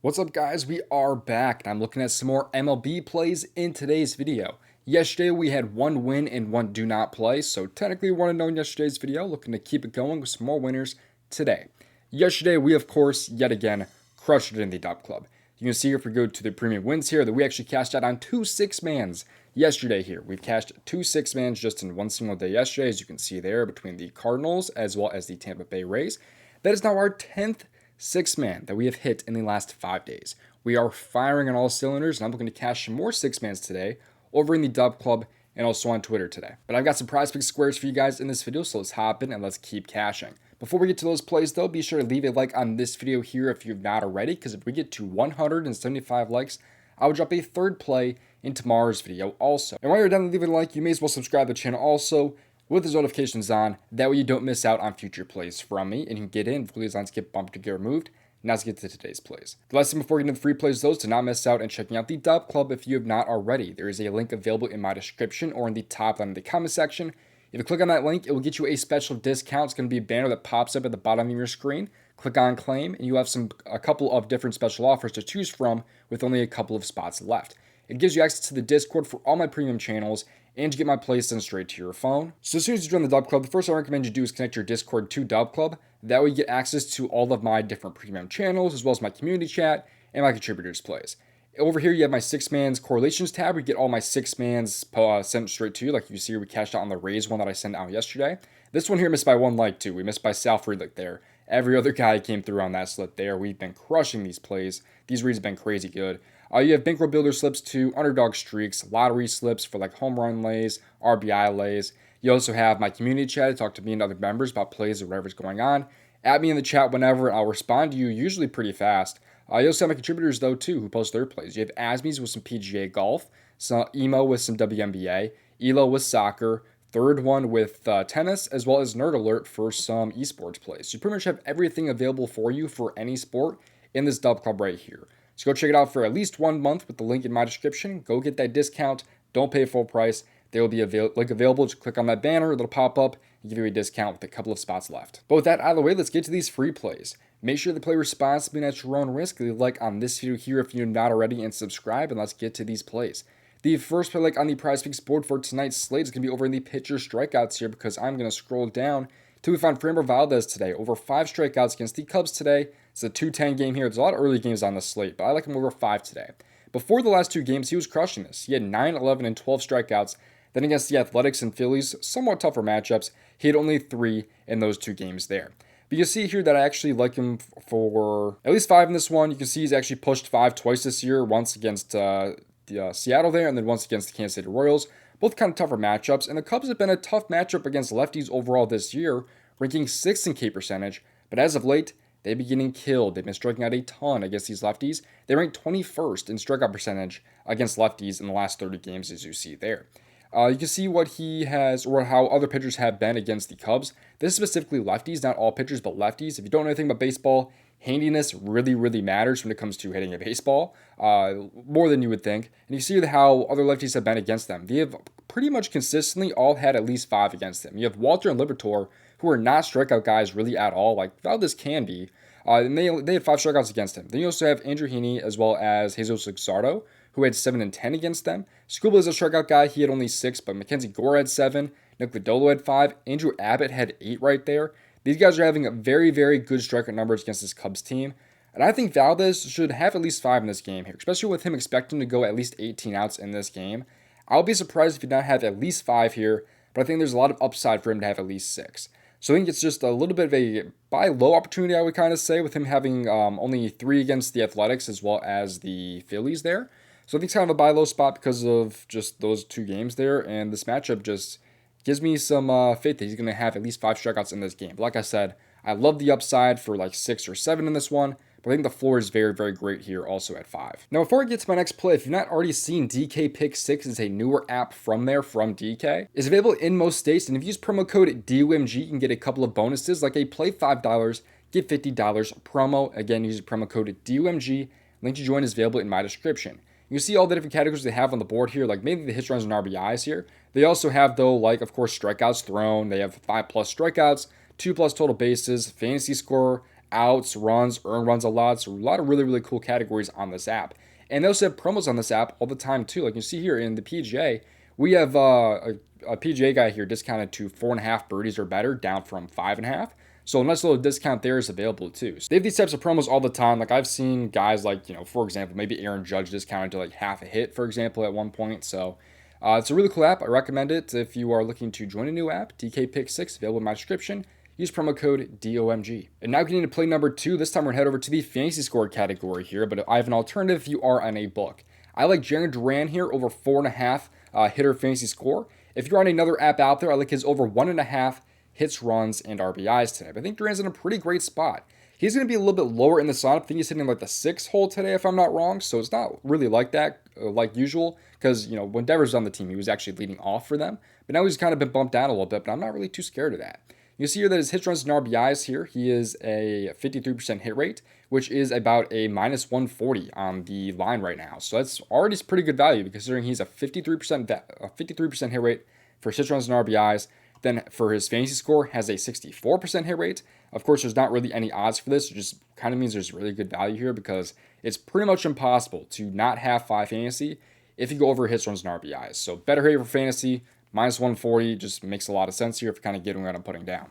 What's up, guys? We are back and I'm looking at some more MLB plays in today's video. Yesterday we had one win and one do not play, so technically 1-0 in yesterday's video, looking to keep it going with some more winners today. Yesterday we, of course, yet again crushed it in the DubClub. You can see if we go to the premium wins here that we actually cashed out on 2 6-mans yesterday here. We've cashed 2 6-mans just in one single day yesterday, as you can see there, between the Cardinals as well as the Tampa Bay Rays. That is now our 10th 6-man that we have hit in the last 5 days. We are firing on all cylinders, and I'm looking to cash some more 6-mans today over in the DubClub and also on Twitter today. But I've got some PrizePicks squares for you guys in this video, so let's hop in and let's keep cashing. Before we get to those plays though, be sure to leave a like on this video here if you've not already, because if we get to 175 likes, I will drop a third play in tomorrow's video also. And while you're done leaving a like, you may as well subscribe to the channel also with those notifications on. That way you don't miss out on future plays from me and you can get in before these lines get bumped or get removed. Now let's get to today's plays. The last thing before getting to the free plays though is to not miss out and checking out the DubClub if you have not already. There is a link available in my description or in the top line of the comment section. If you click on that link, it will get you a special discount. It's going to be a banner that pops up at the bottom of your screen. Click on claim and you have a couple of different special offers to choose from with only a couple of spots left. It gives you access to the Discord for all my premium channels, and you get my plays sent straight to your phone. So as soon as you join the DubClub, the first thing I recommend you do is connect your Discord to DubClub. That way you get access to all of my different premium channels, as well as my community chat and my contributors' plays. Over here, you have my 6-mans correlations tab. You get all my 6-mans sent straight to you. Like you see here, we cashed out on the Rays one that I sent out yesterday. This one here missed by 1 like too. We missed by Sal Friedrich there. Every other guy came through on that slip there. We've been crushing these plays. These reads have been crazy good. You have bankroll builder slips too, underdog streaks, lottery slips for like home run lays, RBI lays. You also have my community chat to talk to me and other members about plays or whatever's going on. Add me in the chat whenever, and I'll respond to you usually pretty fast. You also have my contributors though too who post their plays. You have Asmies with some PGA golf, some Emo with some WNBA, Elo with soccer, third one with tennis, as well as Nerd Alert for some esports plays. So you pretty much have everything available for you for any sport in this DubClub right here. So go check it out for at least 1 month with the link in my description. Go get that discount. Don't pay full price. There will be a link available. Just click on that banner. It'll pop up and give you a discount with a couple of spots left. But with that out of the way, let's get to these free plays. Make sure to play responsibly and at your own risk. Leave a like on this video here if you're not already, and subscribe, and let's get to these plays. The first play on the PrizePicks board for tonight's slate is going to be over in the pitcher strikeouts here, because I'm going to scroll down till we find Framber Valdez today. Over 5 strikeouts against the Cubs today. It's a 2-10 game here. There's a lot of early games on the slate, but I like him over 5 today. Before the last 2 games, he was crushing this. He had 9, 11, and 12 strikeouts. Then against the Athletics and Phillies, somewhat tougher matchups, he had only 3 in those 2 games there. But you see here that I actually like him for at least 5 in this one. You can see he's actually pushed 5 twice this year, once against Seattle there, and then once against the Kansas City Royals. Both kind of tougher matchups, and the Cubs have been a tough matchup against lefties overall this year, ranking 6th in K percentage, but as of late, they've been getting killed. They've been striking out a ton against these lefties. They rank 21st in strikeout percentage against lefties in the last 30 games, as you see there. You can see what he has, or how other pitchers have been against the Cubs. This is specifically lefties, not all pitchers, but lefties. If you don't know anything about baseball, handiness really, really matters when it comes to hitting a baseball, more than you would think. And you see how other lefties have been against them. They have pretty much consistently all had at least 5 against them. You have Walter and Liberatore, who are not strikeout guys really at all, like Valdez can be. And they had 5 strikeouts against him. Then you also have Andrew Heaney as well as Jesus Luxardo, who had 7 and 10 against them. Scuba is a strikeout guy. He had only 6, but Mackenzie Gore had 7. Nick Lodolo had 5. Andrew Abbott had 8 right there. These guys are having very, very good strikeout numbers against this Cubs team. And I think Valdez should have at least 5 in this game here, especially with him expecting to go at least 18 outs in this game. I'll be surprised if he does not have at least 5 here, but I think there's a lot of upside for him to have at least 6. So I think it's just a little bit of a buy low opportunity, I would kind of say, with him having only 3 against the Athletics as well as the Phillies there. So I think it's kind of a buy low spot because of just those 2 games there, and this matchup just gives me some faith that he's going to have at least 5 strikeouts in this game. But like I said, I love the upside for like 6 or 7 in this one, but I think the floor is very, very great here also at 5. Now, before I get to my next play, if you've not already seen DK Pick 6, is a newer app from DK. It's available in most states, and if you use promo code DOMG, you can get a couple of bonuses, like a play $5, get $50 promo. Again, use the promo code DOMG. Link to join is available in my description. You can see all the different categories they have on the board here, like mainly the hits, runs, and RBIs here. They also have, though, like, of course, strikeouts thrown. They have 5+ strikeouts, 2+ total bases, fantasy score, outs, runs, earn runs a lot. So a lot of really, really cool categories on this app. And they also have promos on this app all the time too. Like you see here in the PGA, we have a PGA guy here discounted to 4.5 birdies or better, down from 5.5. So a nice little discount there is available too. So they have these types of promos all the time. Like I've seen guys like, for example, maybe Aaron Judge discounted to like half a hit, for example, at one point. So it's a really cool app. I recommend it if you are looking to join a new app. DKPick6 available in my description. Use promo code DOMG. And now getting to play number 2. This time we're going to head over to the fantasy score category here, but I have an alternative if you are on a book. I like Jarren Duran here over 4.5 hitter fantasy score. If you're on another app out there, I like his over 1.5 hits, runs, and RBIs today. But I think Duran's in a pretty great spot. He's going to be a little bit lower in the sign-up. I think he's hitting like the 6th hole today, if I'm not wrong. So it's not really like that, like usual. Because, when Devers was on the team, he was actually leading off for them. But now he's kind of been bumped down a little bit, but I'm not really too scared of that. You see here that his hits, runs, and RBIs here, he is a 53% hit rate, which is about a minus 140 on the line right now. So that's already pretty good value considering he's a 53% hit rate for his hits, runs, and RBIs. Then for his fantasy score, has a 64% hit rate. Of course, there's not really any odds for this. It just kind of means there's really good value here because it's pretty much impossible to not have 5 fantasy if you go over hits, runs, and RBIs. So better hit for fantasy, minus 140 just makes a lot of sense here if you're kind of getting what I'm putting down.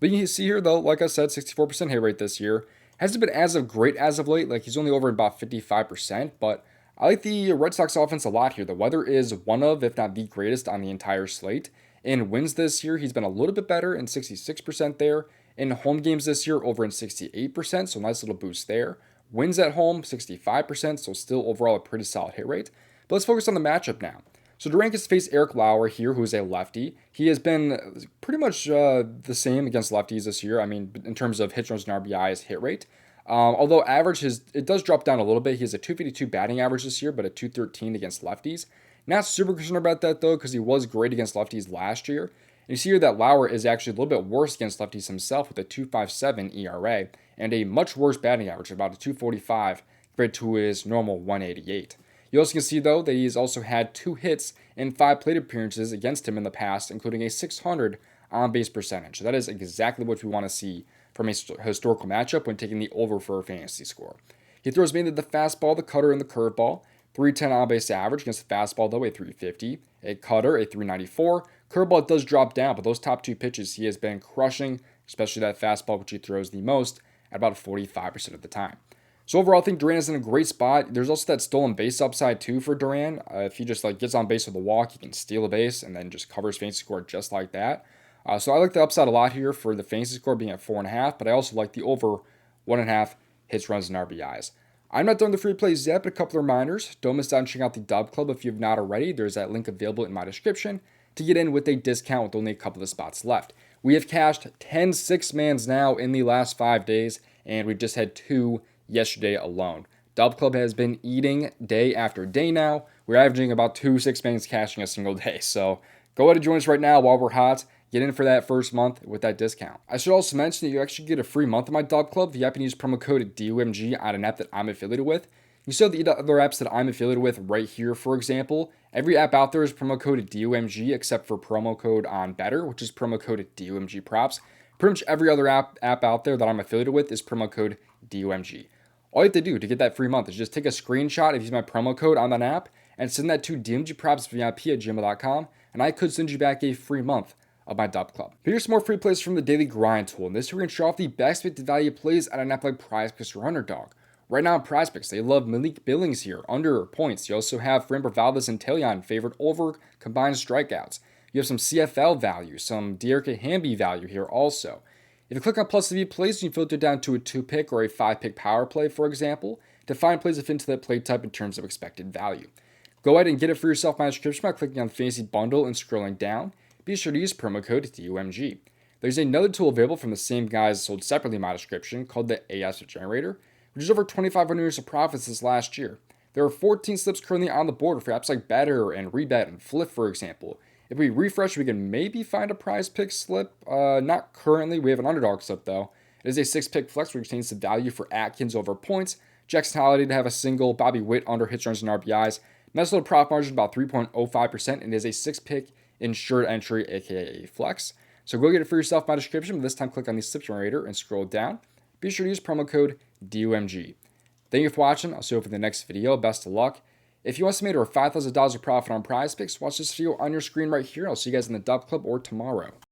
But you see here, though, like I said, 64% hit rate this year. Hasn't been as of great as of late. Like, he's only over about 55%, but I like the Red Sox offense a lot here. The weather is one of, if not the greatest on the entire slate. In wins this year, he's been a little bit better in 66% there. In home games this year, over in 68%, so nice little boost there. Wins at home, 65%, so still overall a pretty solid hit rate. But let's focus on the matchup now. So Duran gets to face Eric Lauer here, who's a lefty. He has been pretty much the same against lefties this year. I mean, in terms of hits, runs, and RBIs hit rate. Although average, it does drop down a little bit. He has a 252 batting average this year, but a 213 against lefties. Not super concerned about that, though, because he was great against lefties last year. And you see here that Lauer is actually a little bit worse against lefties himself with a 2.57 ERA and a much worse batting average, about a 2.45 compared to his normal 1.88. You also can see, though, that he's also had 2 hits in 5 plate appearances against him in the past, including a 600 on-base percentage. So that is exactly what we want to see from a historical matchup when taking the over for a fantasy score. He throws mainly the fastball, the cutter, and the curveball. 310 on-base average against the fastball, though, a 350. A cutter, a 394. Curveball does drop down, but those top 2 pitches he has been crushing, especially that fastball, which he throws the most at about 45% of the time. So overall, I think Duran is in a great spot. There's also that stolen base upside too for Duran. If he just gets on base with a walk, he can steal a base and then just covers fantasy score just like that. So I like the upside a lot here for the fantasy score being at 4.5, but I also like the over 1.5 hits, runs, and RBIs. I'm not done the free plays yet, but a couple of reminders. Don't miss out on checking out the DubClub if you have not already. There's that link available in my description to get in with a discount with only a couple of spots left. We have cashed 10 6-mans now in the last 5 days, and we just had 2 yesterday alone. DubClub has been eating day after day now. We're averaging about 2 6-mans cashing a single day. So go ahead and join us right now while we're hot. Get in for that first month with that discount. I should also mention that you actually get a free month of my DubClub if you happen to use promo code DOMG on an app that I'm affiliated with. You saw the other apps that I'm affiliated with right here, for example. Every app out there is promo code DOMG except for promo code on Better, which is promo code DOMG Props. Pretty much every other app out there that I'm affiliated with is promo code DOMG. All you have to do to get that free month is just take a screenshot and use my promo code on that app and send that to domgpropsvip@gmail.com, and I could send you back a free month of my DubClub. Here's some more free plays from the Daily Grind tool. And this we're going to show off the best expected value plays at an app like PrizePicks or Underdog. Right now on PrizePicks, they love Malik Billings here, under points. You also have Framber Valdez and Taillon favored over combined strikeouts. You have some CFL value, some De'Arcade Hamby value here also. If you click on plus the plays, you can filter down to a 2-pick or a 5-pick power play, for example, to find plays that fit into that play type in terms of expected value. Go ahead and get it for yourself in my description by clicking on Fantasy Bundle and scrolling down. Be sure to use promo code DOMG. There's another tool available from the same guys sold separately in my description called the AS Generator, which is over 2,500 years of profits this last year. There are 14 slips currently on the board for apps like Better and Rebet and Flip, for example. If we refresh, we can maybe find a PrizePicks slip. Not currently. We have an Underdog slip, though. It is a 6-pick flex, which contains the value for Atkins over points, Jackson Holiday to have a single, Bobby Witt under hits, runs, and RBIs. Nice little profit margin, about 3.05%, and it is a 6-pick insured entry, aka a flex. So go get it for yourself in my description, but this time click on the slip generator and scroll down. be sure to use promo code DOMG. Thank you for watching. I'll see you for the next video. Best of luck. If you want to make over $5,000 of profit on PrizePicks, watch this video on your screen right here. I'll see you guys in the DubClub or tomorrow.